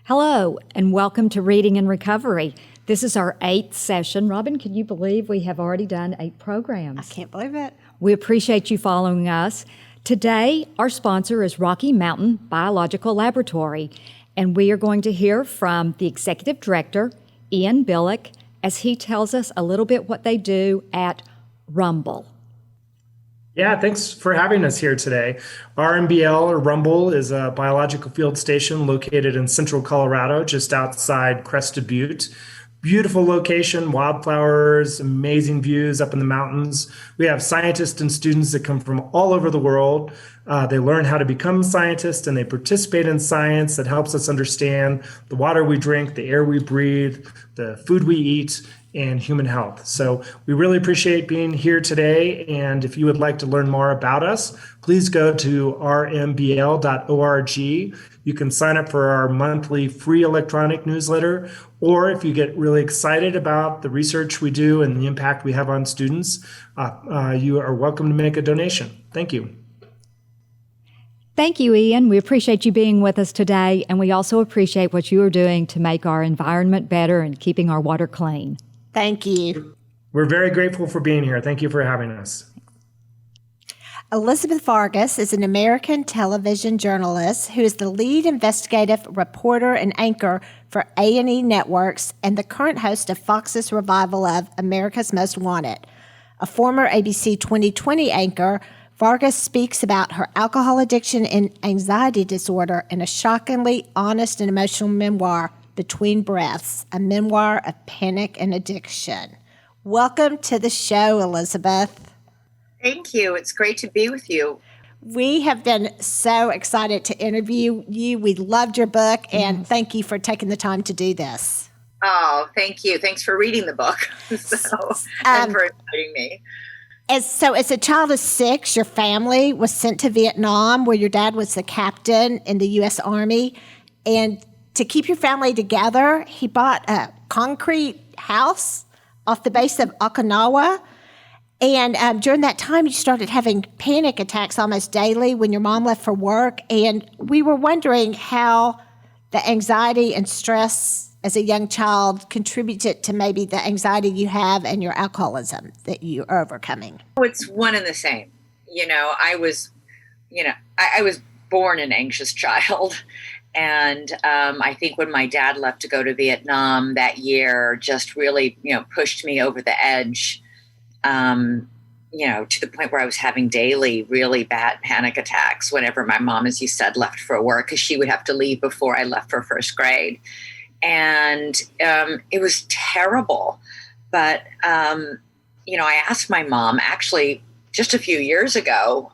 Hello, and welcome to Reading and Recovery. This is our 8th session. Robin, can you believe we have already done 8 programs? I can't believe it. We appreciate you following us. Today, our sponsor is Rocky Mountain Biological Laboratory, and we are going to hear from the Executive Director, Ian Billick, as he tells us a little bit what they do at Rumble. Yeah, thanks for having us here today. RMBL, or Rumble, is a biological field station located in central Colorado, just outside Crested Butte. Beautiful location, wildflowers, amazing views up in the mountains. We have scientists and students that come from all over the world. They learn how to become scientists and they participate in science that helps us understand the water we drink, the air we breathe, the food we eat, and human health. So we really appreciate being here today. And if you would like to learn more about us, please go to rmbl.org. You can sign up for our monthly free electronic newsletter. Or if you get really excited about the research we do and the impact we have on students, you are welcome to make a donation. Thank you. Thank you, Ian. We appreciate you being with us today, and we also appreciate what you are doing to make our environment better and keeping our water clean. Thank you. We're very grateful for being here. Thank you for having us. Elizabeth Vargas is an American television journalist who is the lead investigative reporter and anchor for A&E Networks and the current host of Fox's revival of America's Most Wanted. A former ABC 2020 anchor, Vargas speaks about her alcohol addiction and anxiety disorder in a shockingly honest and emotional memoir, Between Breaths, a memoir of panic and addiction. Welcome to the show, Elizabeth. Thank you. It's great to be with you. We have been so excited to interview you. We loved your book, and thank you for taking the time to do this. Oh, thank you. Thanks for reading the book and for inviting me. As a child of 6, your family was sent to Vietnam, where your dad was the captain in the U.S. Army. And to keep your family together, he bought a concrete house off the base of Okinawa. And during that time, you started having panic attacks almost daily when your mom left for work. And we were wondering how the anxiety and stress as a young child contributed to maybe the anxiety you have and your alcoholism that you are overcoming. It's one and the same. I was born an anxious child. And I think when my dad left to go to Vietnam that year, just really, pushed me over the edge, to the point where I was having daily really bad panic attacks whenever my mom, as you said, left for work, because she would have to leave before I left for first grade. And it was terrible. But, I asked my mom actually just a few years ago,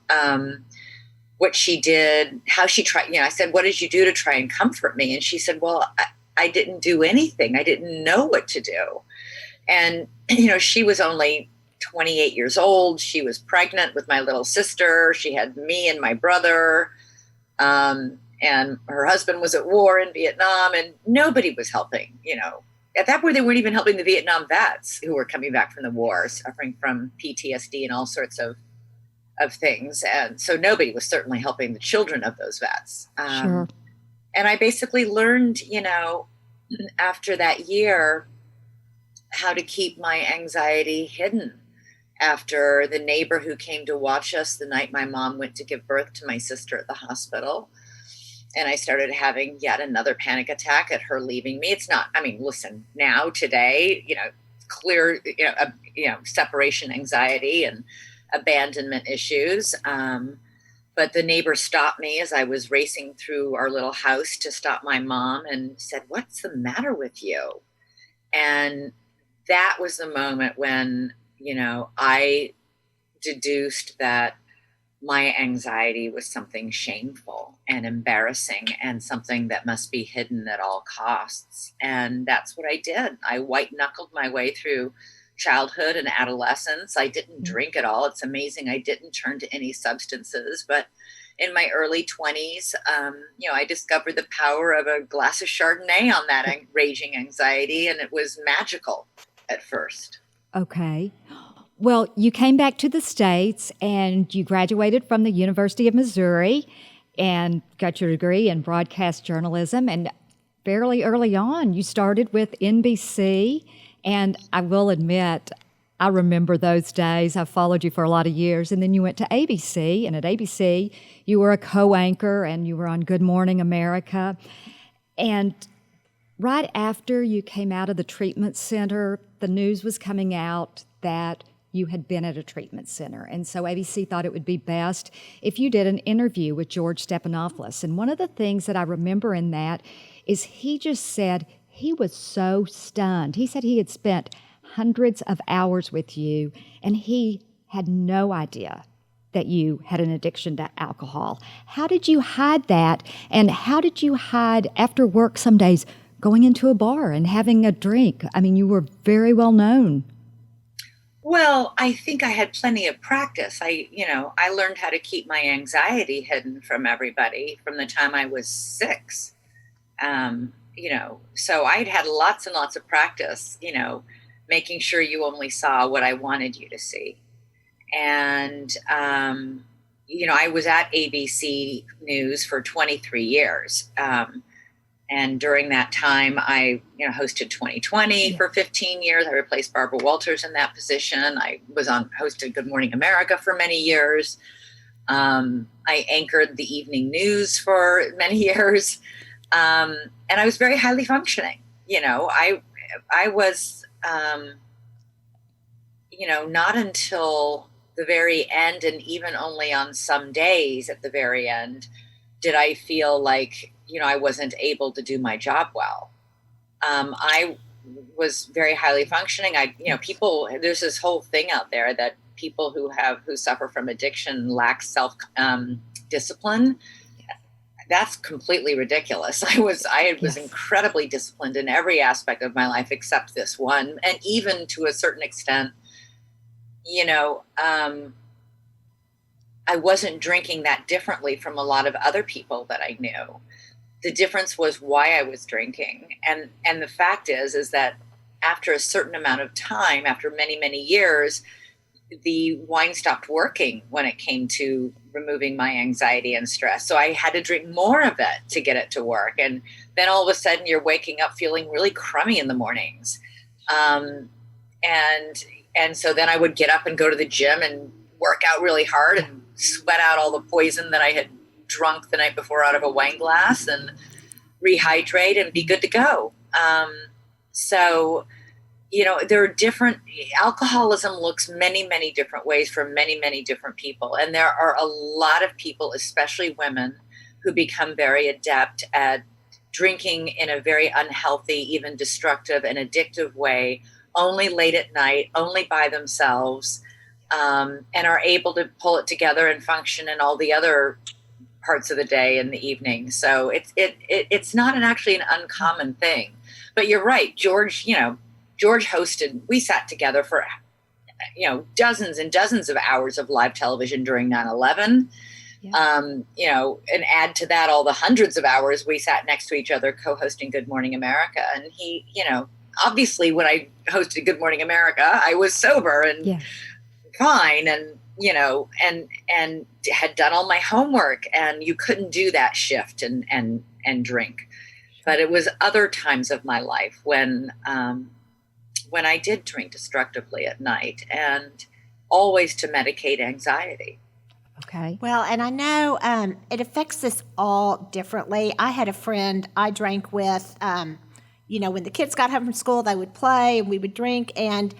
what she did, how she tried, I said, what did you do to try and comfort me? And she said, well, I didn't do anything. I didn't know what to do. And, she was only 28 years old. She was pregnant with my little sister. She had me and my brother. And her husband was at war in Vietnam, and nobody was helping, At that point, they weren't even helping the Vietnam vets who were coming back from the war, suffering from PTSD and all sorts of things. And so nobody was certainly helping the children of those vets. Sure. And I basically learned, after that year, how to keep my anxiety hidden. After the neighbor who came to watch us the night my mom went to give birth to my sister at the hospital, and I started having yet another panic attack at her leaving me. It's not, listen, now, today, clear, separation anxiety and abandonment issues. But the neighbor stopped me as I was racing through our little house to stop my mom and said, "What's the matter with you?" And that was the moment when, I deduced that my anxiety was something shameful and embarrassing and something that must be hidden at all costs. And that's what I did. I white-knuckled my way through childhood and adolescence. I didn't drink at all. It's amazing I didn't turn to any substances. But in my early 20s, I discovered the power of a glass of Chardonnay on that raging anxiety, and it was magical at first. Okay. Well, you came back to the States and you graduated from the University of Missouri and got your degree in broadcast journalism. And fairly early on. You started with NBC, and I will admit, I remember those days. I followed you for a lot of years, and then you went to ABC, and at ABC, you were a co-anchor, and you were on Good Morning America. And right after you came out of the treatment center, the news was coming out that you had been at a treatment center. And so ABC thought it would be best if you did an interview with George Stephanopoulos. And one of the things that I remember in that is he just said he was so stunned. He said he had spent hundreds of hours with you, and he had no idea that you had an addiction to alcohol. How did you hide that? And how did you hide after work some days going into a bar and having a drink? I mean, you were very well known. Well, I think I had plenty of practice. I learned how to keep my anxiety hidden from everybody from the time I was 6. So I'd had lots and lots of practice, making sure you only saw what I wanted you to see. And, I was at ABC News for 23 years. And during that time, I, hosted 2020 for 15 years. I replaced Barbara Walters in that position. I hosted Good Morning America for many years. I anchored the evening news for many years. And I was very highly functioning. I was, not until the very end, and even only on some days at the very end, did I feel like, I wasn't able to do my job well. I was very highly functioning. There's this whole thing out there that people who suffer from addiction lack self discipline. That's completely ridiculous. I was incredibly disciplined in every aspect of my life except this one. And even to a certain extent, I wasn't drinking that differently from a lot of other people that I knew. The difference was why I was drinking. And the fact is that after a certain amount of time, after many, many years, the wine stopped working when it came to removing my anxiety and stress. So I had to drink more of it to get it to work. And then all of a sudden you're waking up feeling really crummy in the mornings. And so then I would get up and go to the gym and work out really hard and sweat out all the poison that I had drunk the night before out of a wine glass and rehydrate and be good to go. There are different, alcoholism looks many, many different ways for many, many different people. And there are a lot of people, especially women, who become very adept at drinking in a very unhealthy, even destructive and addictive way, only late at night, only by themselves, and are able to pull it together and function in all the other parts of the day and the evening. So it's not actually an uncommon thing. But you're right, George hosted, we sat together for, dozens and dozens of hours of live television during 9/11. Yeah. And add to that all the hundreds of hours we sat next to each other co-hosting Good Morning America. And he, obviously when I hosted Good Morning America, I was sober and fine and, and had done all my homework, and you couldn't do that shift and drink. But it was other times of my life when I did drink destructively at night, and always to medicate anxiety. Okay. Well, and I know it affects us all differently. I had a friend I drank with, when the kids got home from school, they would play and we would drink, and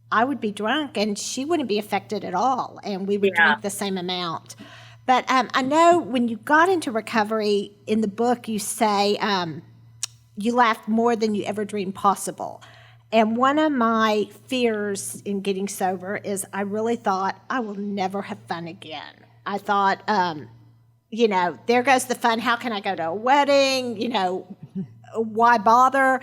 I would be drunk and she wouldn't be affected at all, and we would drink the same amount. But I know when you got into recovery, in the book you say you laughed more than you ever dreamed possible. And one of my fears in getting sober is I really thought I will never have fun again. I thought, there goes the fun. How can I go to a wedding? Why bother?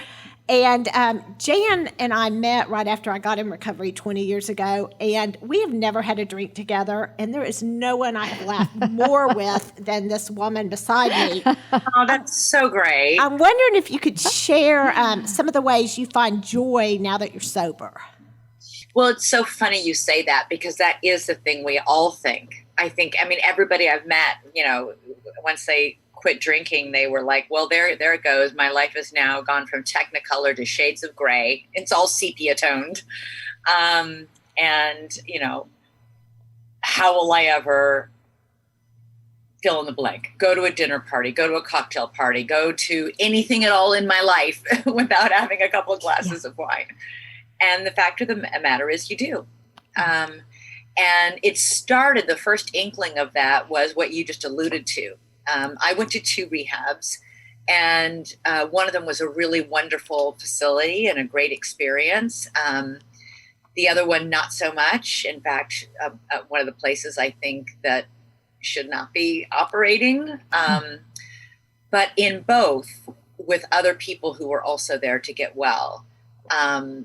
And Jan and I met right after I got in recovery 20 years ago, and we have never had a drink together, and there is no one I have laughed more with than this woman beside me. Oh, that's so great. I'm wondering if you could share some of the ways you find joy now that you're sober. Well, it's so funny you say that, because that is the thing we all think. Everybody I've met, once they quit drinking, they were like, well, there it goes. My life has now gone from technicolor to shades of gray. It's all sepia toned. And, how will I ever fill in the blank, go to a dinner party, go to a cocktail party, go to anything at all in my life without having a couple of glasses of wine? And the fact of the matter is you do. And it started, the first inkling of that was what you just alluded to. I went to 2 rehabs, and one of them was a really wonderful facility and a great experience. The other one, not so much. In fact, one of the places I think that should not be operating. But in both, with other people who were also there to get well, I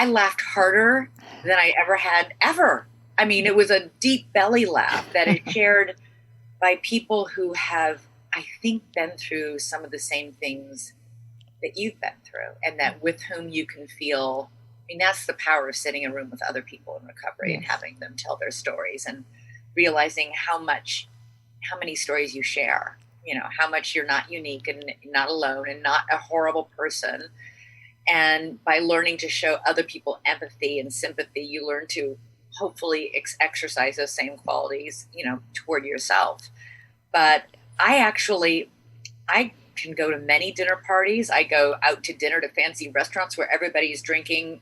laughed harder than I ever had ever. I mean, it was a deep belly laugh that is shared by people who have, I think, been through some of the same things that you've been through, and that with whom you can feel. I mean, that's the power of sitting in a room with other people in recovery and having them tell their stories, and realizing how many stories you share, how much you're not unique and not alone and not a horrible person. And by learning to show other people empathy and sympathy, you learn to hopefully exercise those same qualities, toward yourself. But I can go to many dinner parties. I go out to dinner to fancy restaurants where everybody's drinking,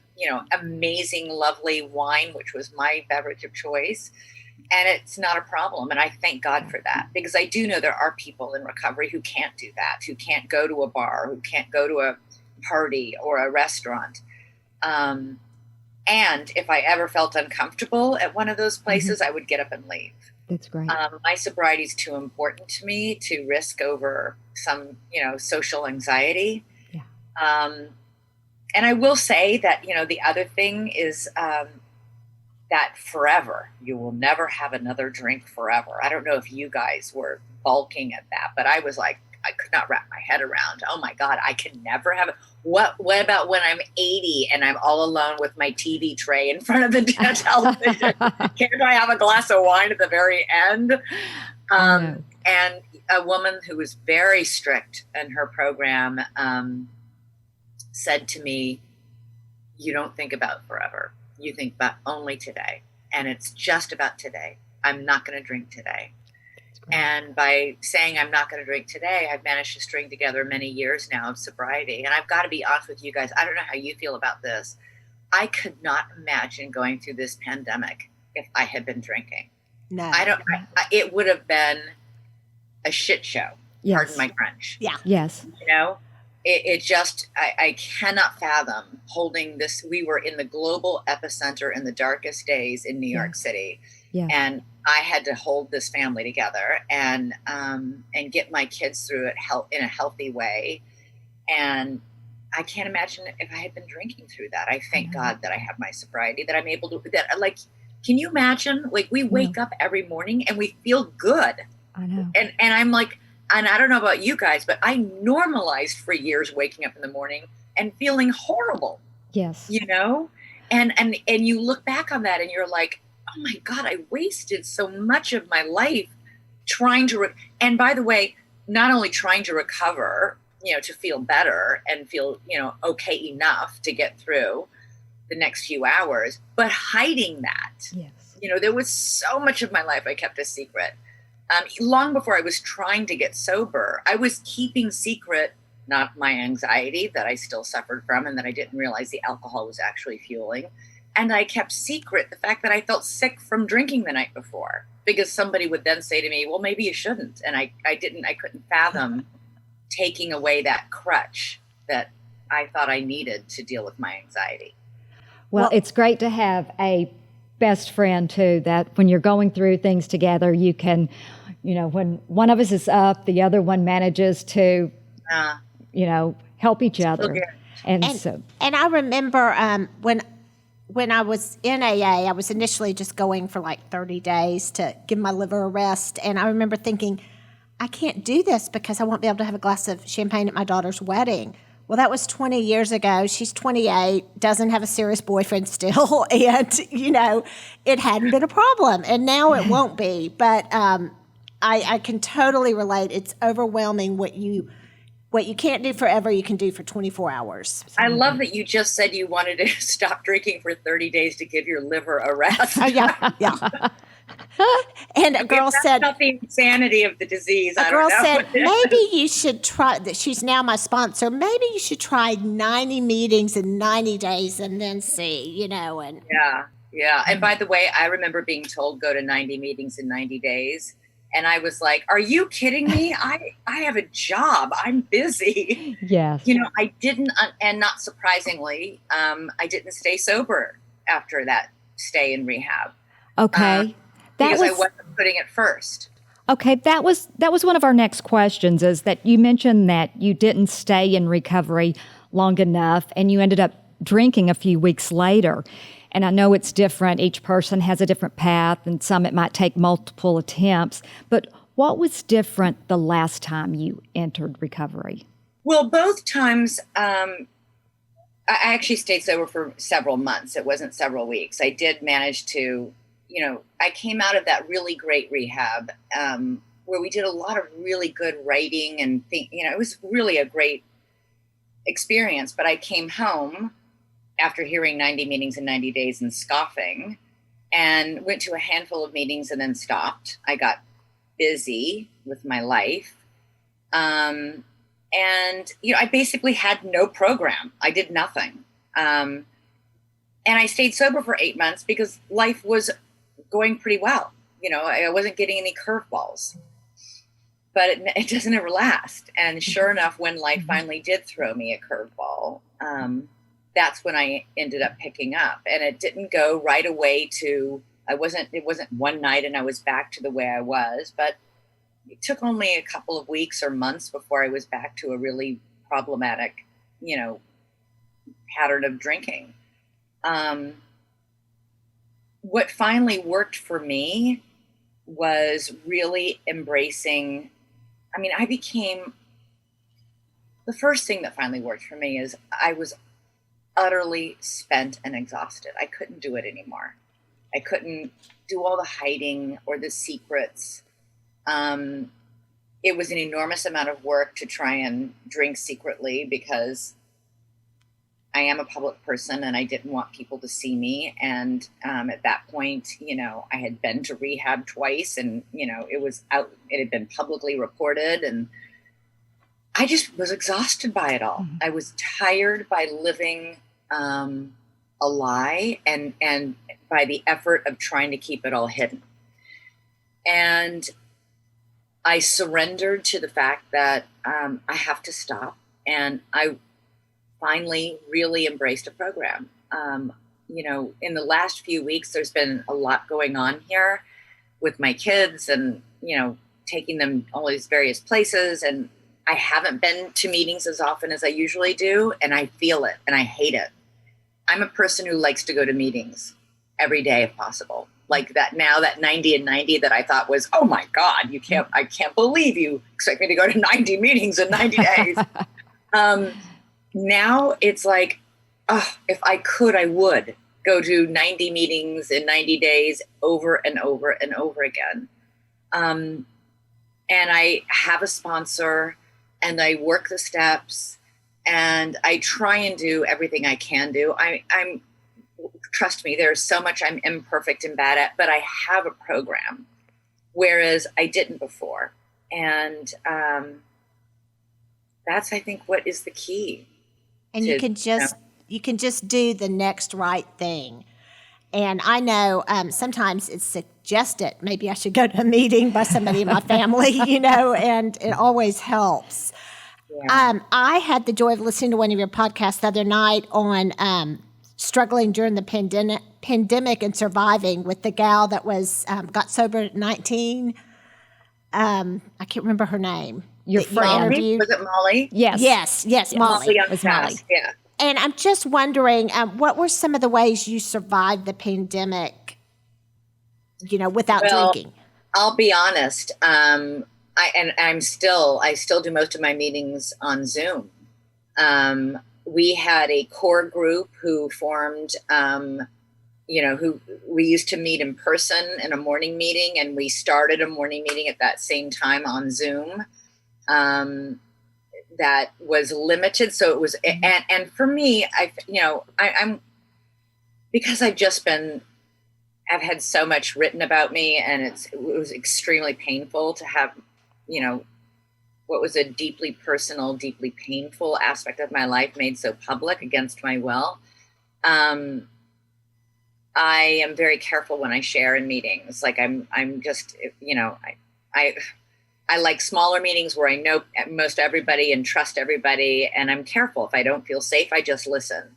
amazing, lovely wine, which was my beverage of choice. And it's not a problem. And I thank God for that, because I do know there are people in recovery who can't do that, who can't go to a bar, who can't go to a party or a restaurant. And if I ever felt uncomfortable at one of those places, I would get up and leave. That's great. My sobriety is too important to me to risk over some, social anxiety. Yeah. And I will say that, the other thing is that forever, you will never have another drink forever. I don't know if you guys were balking at that, but I was like, I could not wrap my head around, oh my God, I can never have it. What about when I'm 80 and I'm all alone with my TV tray in front of the television? Can't I have a glass of wine at the very end? And a woman who was very strict in her program said to me, you don't think about forever. You think about only today. And it's just about today. I'm not going to drink today. And by saying I'm not going to drink today, I've managed to string together many years now of sobriety. And I've got to be honest with you guys. I don't know how you feel about this. I could not imagine going through this pandemic if I had been drinking. No. It would have been a shit show. Yes. Pardon my French. Yeah. Yes. It just, I cannot fathom holding this. We were in the global epicenter in the darkest days in New York City. Yeah. And I had to hold this family together and get my kids through it in a healthy way. And I can't imagine if I had been drinking through that. I thank God that I have my sobriety, that I'm able to, can you imagine? We wake up every morning and we feel good. I know. And I'm like, and I don't know about you guys, but I normalized for years waking up in the morning and feeling horrible. Yes. And you look back on that and you're like, oh my God, I wasted so much of my life trying to, and by the way, not only trying to recover, to feel better and feel, okay enough to get through the next few hours, but hiding that. Yes. There was so much of my life I kept a secret. Long before I was trying to get sober, I was keeping secret, not my anxiety that I still suffered from and that I didn't realize the alcohol was actually fueling. And I kept secret the fact that I felt sick from drinking the night before, because somebody would then say to me, well, maybe you shouldn't. And I couldn't fathom taking away that crutch that I thought I needed to deal with my anxiety. Well, it's great to have a best friend too, that when you're going through things together, you can, when one of us is up, the other one manages to, help each other. And I remember when I was in AA, I was initially just going for 30 days to give my liver a rest. And I remember thinking, I can't do this because I won't be able to have a glass of champagne at my daughter's wedding. Well, that was 20 years ago. She's 28, doesn't have a serious boyfriend still. And, it hadn't been a problem. And now it won't be. But I can totally relate. It's overwhelming what you can't do forever, you can do for 24 hours. I love that you just said you wanted to stop drinking for 30 days to give your liver a rest. Oh, yeah. And a girl said, not the insanity of the disease. a girl said, maybe you should try that. She's now my sponsor. Maybe you should try 90 meetings in 90 days and then see, and yeah. And by the way, I remember being told go to 90 meetings in 90 days. And I was like, are you kidding me? I have a job. I'm busy. Yes. I didn't, and not surprisingly, I didn't stay sober after that stay in rehab. Okay. I wasn't putting it first. Okay, that was one of our next questions, is that you mentioned that you didn't stay in recovery long enough and you ended up drinking a few weeks later. And I know it's different. Each person has a different path, and some it might take multiple attempts. But what was different the last time you entered recovery? Well, both times, I actually stayed sober for several months. It wasn't several weeks. I did manage to, I came out of that really great rehab where we did a lot of really good writing and it was really a great experience. But I came home after hearing 90 meetings in 90 days and scoffing, and went to a handful of meetings and then stopped. I got busy with my life. And, I basically had no program. I did nothing. And I stayed sober for 8 months because life was going pretty well. I wasn't getting any curveballs, but it doesn't ever last. And sure enough, when life finally did throw me a curveball, that's when I ended up picking up. And it didn't go right away it wasn't one night and I was back to the way I was, but it took only a couple of weeks or months before I was back to a really problematic, pattern of drinking. What finally worked for me was really embracing, the first thing that finally worked for me is I was utterly spent and exhausted. I couldn't do it anymore. I couldn't do all the hiding or the secrets. It was an enormous amount of work to try and drink secretly because I am a public person and I didn't want people to see me. And at that point, I had been to rehab twice and, it had been publicly reported, and I just was exhausted by it all. I was tired by living a lie and by the effort of trying to keep it all hidden. And I surrendered to the fact that I have to stop. And I finally really embraced a program. In the last few weeks, there's been a lot going on here with my kids and, taking them all these various places. And I haven't been to meetings as often as I usually do. And I feel it and I hate it. I'm a person who likes to go to meetings every day if possible. Like that 90 and 90 that I thought was, oh my God, I can't believe you expect me to go to 90 meetings in 90 days. Now it's like, if I could, I would go to 90 meetings in 90 days over and over and over again. And I have a sponsor and I work the steps and I try and do everything I can do. I'm trust me, there's so much I'm imperfect and bad at, but I have a program, whereas I didn't before. And that's, I think, what is the key. And you can just do the next right thing. And I know sometimes it's suggested maybe I should go to a meeting by somebody in my family, and it always helps. Yeah. I had the joy of listening to one of your podcasts the other night on struggling during the pandemic and surviving with the gal that was got sober at 19. I can't remember her name. Your friend. Was it Molly? Yes, Molly. It was Molly. Yeah. And I'm just wondering, what were some of the ways you survived the pandemic, without drinking? I'll be honest. I still do most of my meetings on Zoom. We had a core group who formed, who we used to meet in person in a morning meeting, and we started a morning meeting at that same time on Zoom. That was limited. So it was, and for me, I'm because I've had so much written about me, and it was extremely painful to have, what was a deeply personal, deeply painful aspect of my life made so public against my will. I am very careful when I share in meetings. Like I'm just, I like smaller meetings where I know most everybody and trust everybody, and I'm careful. If I don't feel safe, I just listen.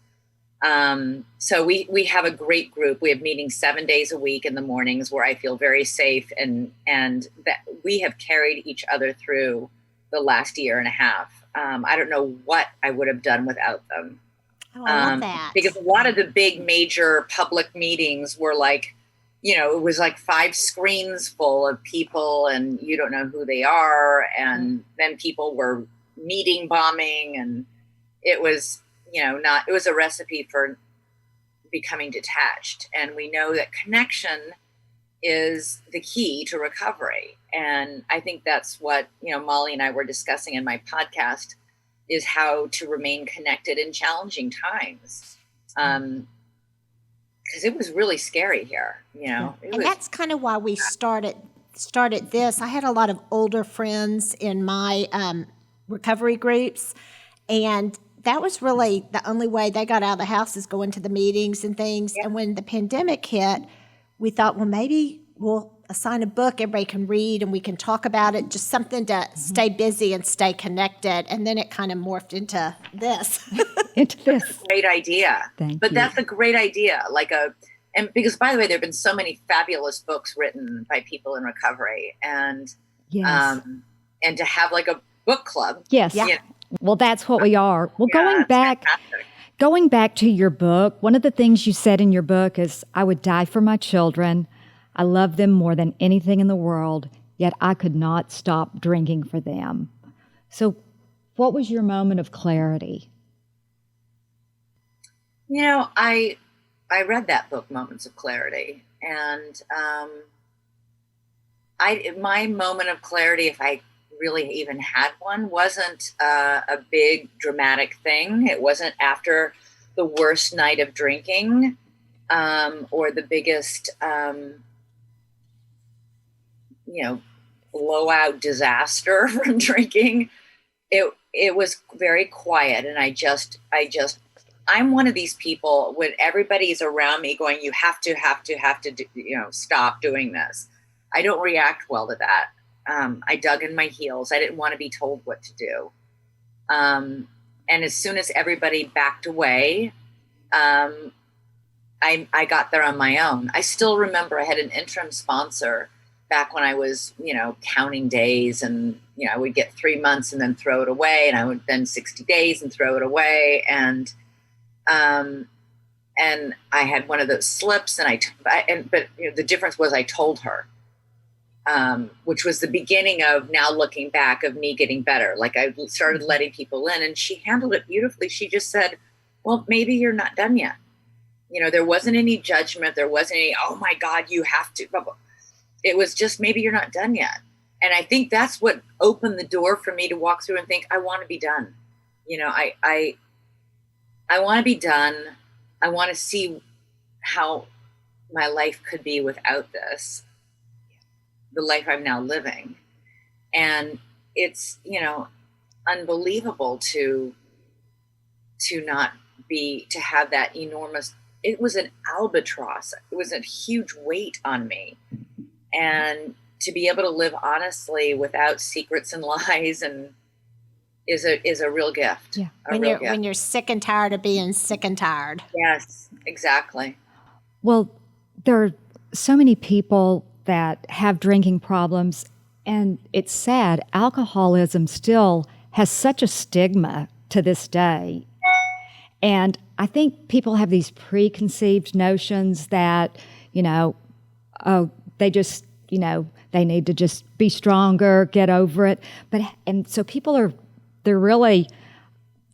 So we have a great group. We have meetings 7 days a week in the mornings where I feel very safe, and that we have carried each other through the last year and a half. I don't know what I would have done without them. Oh, I love that. Because a lot of the big major public meetings were like, it was like 5 screens full of people, and you don't know who they are. And then people were meeting bombing, and it was, it was a recipe for becoming detached. And we know that connection is the key to recovery. And I think that's what, Molly and I were discussing in my podcast, is how to remain connected in challenging times. Because it was really scary here, That's kind of why we started this. I had a lot of older friends in my recovery groups, and that was really the only way they got out of the house, is going to the meetings and things. Yeah. And when the pandemic hit, we thought, well, maybe we'll assign a book everybody can read and we can talk about it, just something to stay busy and stay connected. And then it kind of morphed into this. Great idea. That's a great idea. And because, by the way, there have been so many fabulous books written by people in recovery, and yes. And to have like a book club. Yes. Yeah. Well, that's what we are. Well, going back to your book, one of the things you said in your book is, I would die for my children. I love them more than anything in the world, yet I could not stop drinking for them. So what was your moment of clarity? I read that book, Moments of Clarity, and my moment of clarity, if I really even had one, wasn't a big dramatic thing. It wasn't after the worst night of drinking or the biggest blowout disaster from drinking. It was very quiet, and I'm one of these people, when everybody's around me going, you have to stop doing this, I don't react well to that. I dug in my heels. I didn't want to be told what to do. And as soon as everybody backed away, I got there on my own. I still remember I had an interim sponsor back when I was, counting days, and, I would get 3 months and then throw it away, and I would then 60 days and throw it away. And I had one of those slips, but the difference was I told her, which was the beginning of, now looking back, of me getting better. Like, I started letting people in, and she handled it beautifully. She just said, well, maybe you're not done yet. There wasn't any judgment. There wasn't any, oh my God, you have to, blah, blah. It was just, maybe you're not done yet. And I think that's what opened the door for me to walk through and think, I want to be done. I want to be done. I want to see how my life could be without this, the life I'm now living. And it's, unbelievable to have that enormous, it was an albatross. It was a huge weight on me. And to be able to live honestly without secrets and lies is a real gift. Yeah. When you're sick and tired of being sick and tired. Yes, exactly. Well, there are so many people that have drinking problems, and it's sad. Alcoholism still has such a stigma to this day. And I think people have these preconceived notions that, they just, they need to just be stronger, get over it. And so people they're really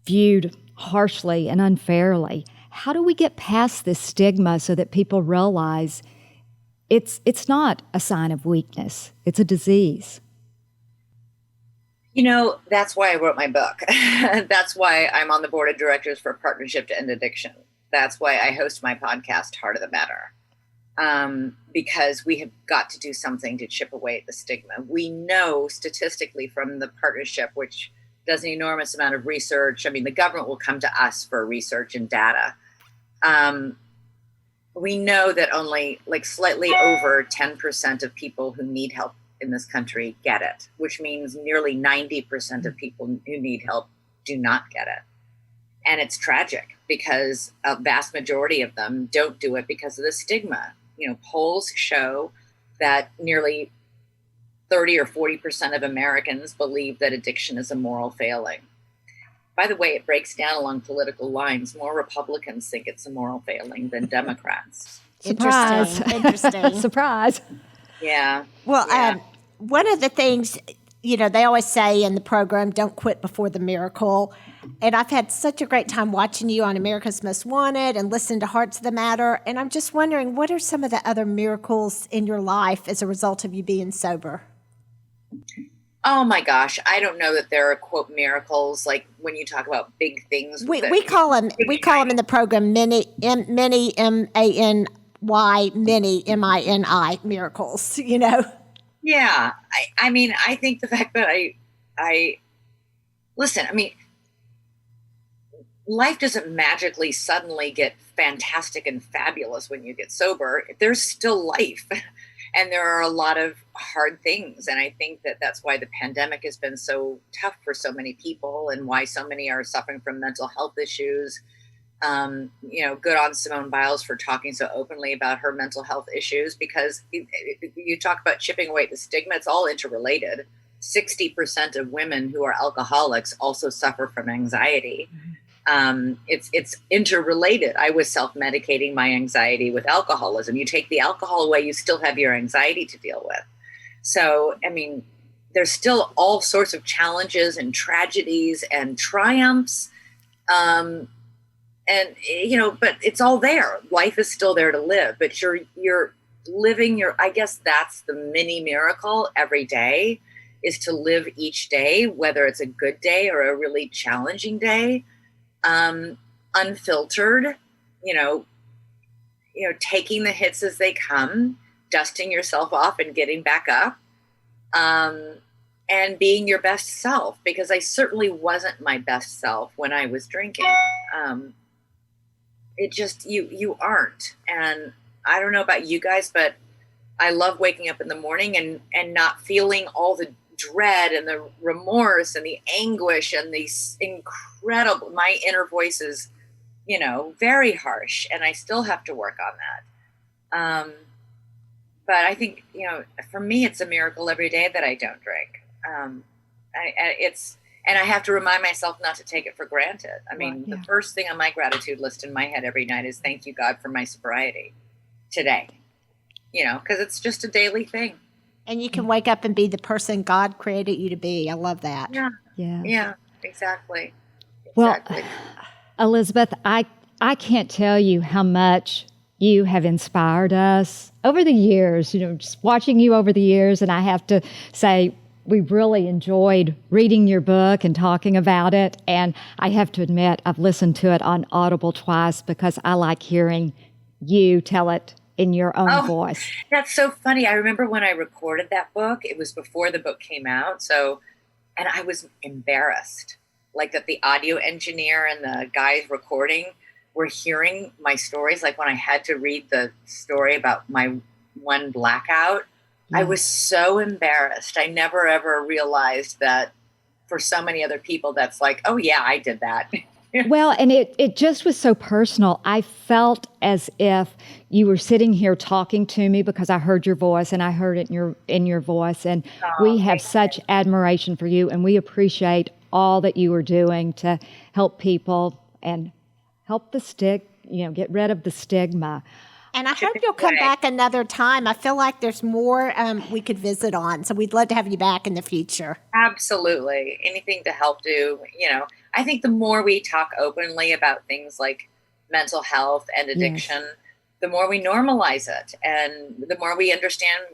viewed harshly and unfairly. how do we get past this stigma so that people realize it's not a sign of weakness, it's a disease? That's why I wrote my book. That's why I'm on the board of directors for Partnership to End Addiction. That's why I host my podcast, Heart of the Matter. Because we have got to do something to chip away at the stigma. We know statistically from the partnership, which does an enormous amount of research. I mean, the government will come to us for research and data. We know that only slightly over 10% of people who need help in this country get it, which means nearly 90% of people who need help do not get it. And it's tragic because a vast majority of them don't do it because of the stigma. Polls show that nearly 30 or 40% of Americans believe that addiction is a moral failing. By the way, it breaks down along political lines. More Republicans think it's a moral failing than Democrats. Surprise. Interesting. Surprise. Yeah. Well, yeah. One of the things, they always say in the program, don't quit before the miracle. And I've had such a great time watching you on America's Most Wanted and listening to Hearts of the Matter. And I'm just wondering, what are some of the other miracles in your life as a result of you being sober? Oh my gosh, I don't know that there are quote miracles like when you talk about big things. We call them in the program many MANY MINI miracles. Yeah, I mean, I think the fact that I listen. I mean, life doesn't magically suddenly get fantastic and fabulous when you get sober. There's still life. And there are a lot of hard things. And I think that that's why the pandemic has been so tough for so many people and why so many are suffering from mental health issues. Good on Simone Biles for talking so openly about her mental health issues, because you talk about chipping away at the stigma, it's all interrelated. 60% of women who are alcoholics also suffer from anxiety. It's interrelated. I was self-medicating my anxiety with alcoholism. You take the alcohol away, you still have your anxiety to deal with. So, I mean, there's still all sorts of challenges and tragedies and triumphs. But it's all there. Life is still there to live, but you're living I guess that's the mini miracle every day, is to live each day, whether it's a good day or a really challenging day. Unfiltered, taking the hits as they come, dusting yourself off and getting back up, and being your best self, because I certainly wasn't my best self when I was drinking. It just, you aren't. And I don't know about you guys, but I love waking up in the morning and not feeling all the dread and the remorse and the anguish and these incredible, my inner voice is, very harsh, and I still have to work on that. But I think, for me, it's a miracle every day that I don't drink. And I have to remind myself not to take it for granted. I mean, The first thing on my gratitude list in my head every night is thank you, God, for my sobriety today, because it's just a daily thing. And you can wake up and be the person God created you to be. I love that. Yeah, exactly. Well, Elizabeth, I can't tell you how much you have inspired us over the years, just watching you over the years. And I have to say, we really enjoyed reading your book and talking about it. And I have to admit, I've listened to it on Audible twice because I like hearing you tell it in your own voice. That's so funny. I remember when I recorded that book, it was before the book came out. And I was embarrassed, like that the audio engineer and the guys recording were hearing my stories. Like when I had to read the story about my one blackout, I was so embarrassed. I never ever realized that for so many other people, that's like, oh yeah, I did that. Well, and it just was so personal. I felt as if you were sitting here talking to me because I heard your voice and I heard it in your voice. And we have such admiration for you, and we appreciate all that you are doing to help people and help get rid of the stigma. And I hope you'll come back another time. I feel like there's more we could visit on. So we'd love to have you back in the future. Absolutely. Anything to help do, I think the more we talk openly about things like mental health and addiction, the more we normalize it, and the more we understand,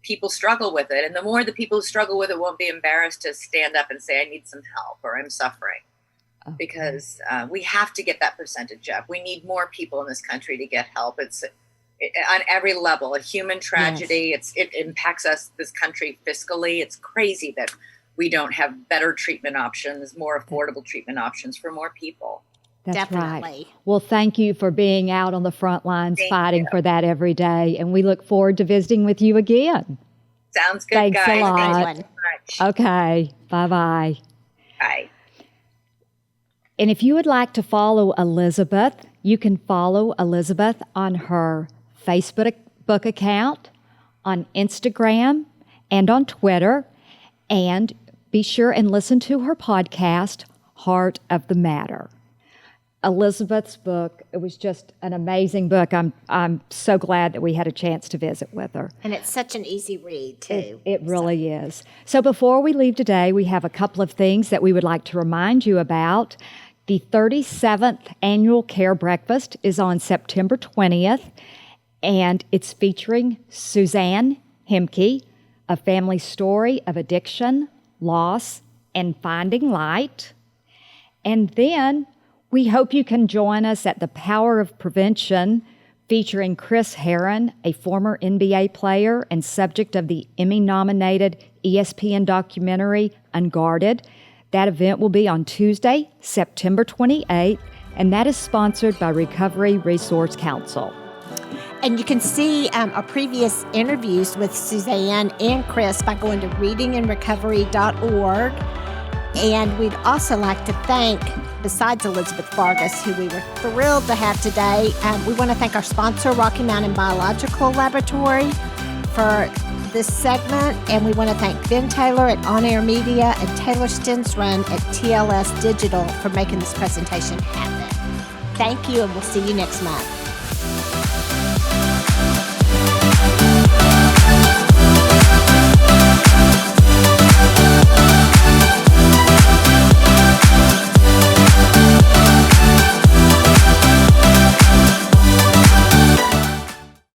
people struggle with it, and the more the people who struggle with it won't be embarrassed to stand up and say, I need some help, or I'm suffering. Okay. Because we have to get that percentage up. We need more people in this country to get help. It's on every level, a human tragedy. Yes. It impacts us, this country, fiscally. It's crazy that we don't have better treatment options, more affordable treatment options for more people. That's Definitely. Right. Well, thank you for being out on the front lines fighting for that every day. And we look forward to visiting with you again. Sounds good, Thanks guys. a lot. Thank you so much. Okay. Bye-bye. Bye. And if you would like to follow Elizabeth, you can follow Elizabeth on her Facebook account, on Instagram, and on Twitter. And be sure and listen to her podcast, Heart of the Matter. Elizabeth's book, it was just an amazing book. I'm so glad that we had a chance to visit with her. And it's such an easy read, too. It really is. So before we leave today, we have a couple of things that we would like to remind you about. The 37th Annual Care Breakfast is on September 20th, and it's featuring Suzanne Hemke, a family story of addiction, loss, and finding light. And then we hope you can join us at the Power of Prevention, featuring Chris Herron, a former NBA player and subject of the Emmy-nominated ESPN documentary Unguarded. That event will be on Tuesday, September 28th, and that is sponsored by Recovery Resource Council. And you can see our previous interviews with Suzanne and Chris by going to readingandrecovery.org. And we'd also like to thank, besides Elizabeth Vargas, who we were thrilled to have today, we want to thank our sponsor, Rocky Mountain Biological Laboratory, for this segment. And we want to thank Ben Taylor at On Air Media and Taylor Stensrun at TLS Digital for making this presentation happen. Thank you, and we'll see you next month.